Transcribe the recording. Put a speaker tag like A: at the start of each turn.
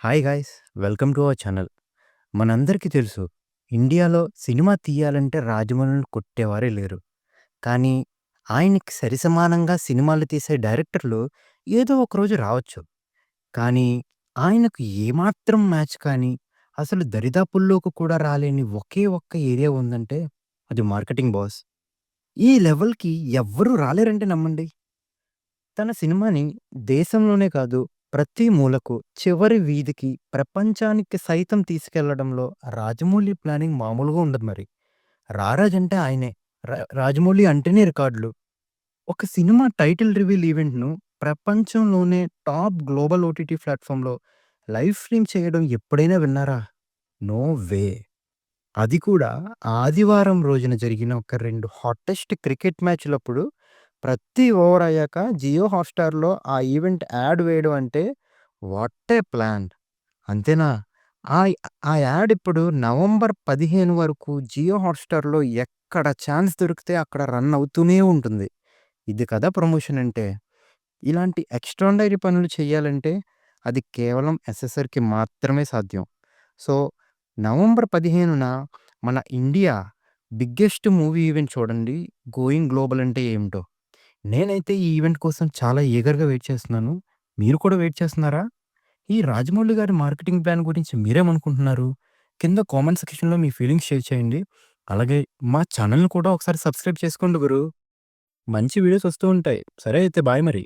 A: Hi guys, welcome to our channel. మనందరికీ తెలుసు, ఇండియాలో సినిమా తీయాలంటే రాజమౌళిని కొట్టేవారే లేరు. కానీ ఆయనకి సరిసమానంగా సినిమాలు తీసే డైరెక్టర్లు ఏదో ఒకరోజు రావచ్చు. కానీ ఆయనకు ఏమాత్రం మ్యాచ్ కానీ, అసలు దరిదాపుల్లోకి కూడా రాలేని ఒకే ఒక్క ఏరియా ఉందంటే అది మార్కెటింగ్ బాస్. ఈ లెవెల్‌కి ఎవ్వరూ రాలేరంటే నమ్మండి. తన సినిమాని దేశంలోనే కాదు, ప్రతి మూలకు, చివరి వీధికి, ప్రపంచానికి సైతం తీసుకెళ్లడంలో రాజమౌళి ప్లానింగ్ మామూలుగా ఉండదు మరి. 'రారాజ్' అంటే ఆయనే. 'రాజమౌళి' అంటేనే రికార్డులు. ఒక సినిమా టైటిల్ రివీల్ ఈవెంట్‌ను ప్రపంచంలోనే టాప్ గ్లోబల్ ఓటీటీ ప్లాట్‌ఫార్మ్‌లో లైవ్ స్ట్రీమ్ చేయడం ఎప్పుడైనా విన్నారా? No way. అది కూడా ఆదివారం రోజున జరిగిన ఒక 2 హాటెస్ట్ క్రికెట్ మ్యాచ్‌లప్పుడు ప్రతి ఓవర్ అయ్యాక జియో హాట్‌స్టార్‌లో ఆ ఈవెంట్ యాడ్ వేయడం అంటే వాట్ ఏ ప్లాన్! అంతేనా? ఆహ్, ఆ యాడ్ ఇప్పుడు నవంబర్ 15 వరకు జియో హాట్‌స్టార్‌లో ఎక్కడ ఛాన్స్ దొరికితే అక్కడ రన్ అవుతూనే ఉంటుంది. ఇది కదా ప్రమోషన్ అంటే! ఇలాంటి ఎక్స్ట్రార్డినరీ పనులు చేయాలంటే అది కేవలం ఎస్ఎస్ఆర్‌కి మాత్రమే సాధ్యం. సో, నవంబర్ 15న మన ఇండియా బిగ్గెస్ట్ మూవీ ఈవెంట్ చూడండి. గోయింగ్ గ్లోబల్ అంటే ఏమిటో. నేనైతే ఈ ఈవెంట్ కోసం చాలా ఈగర్‌గా వెయిట్ చేస్తున్నాను. మీరు కూడా వెయిట్ చేస్తున్నారా? ఈ రాజమౌళి గారి మార్కెటింగ్ ప్లాన్ గురించి మీరేమనుకుంటున్నారు? కింద కామెంట్ సెక్షన్‌లో మీ ఫీలింగ్స్ షేర్ చేయండి. అలాగే మా ఛానెల్‌ని కూడా ఒకసారి సబ్స్క్రైబ్ చేసుకోండి గురు. మంచి వీడియోస్ వస్తూ ఉంటాయి. సరే అయితే బాయ్ మరి.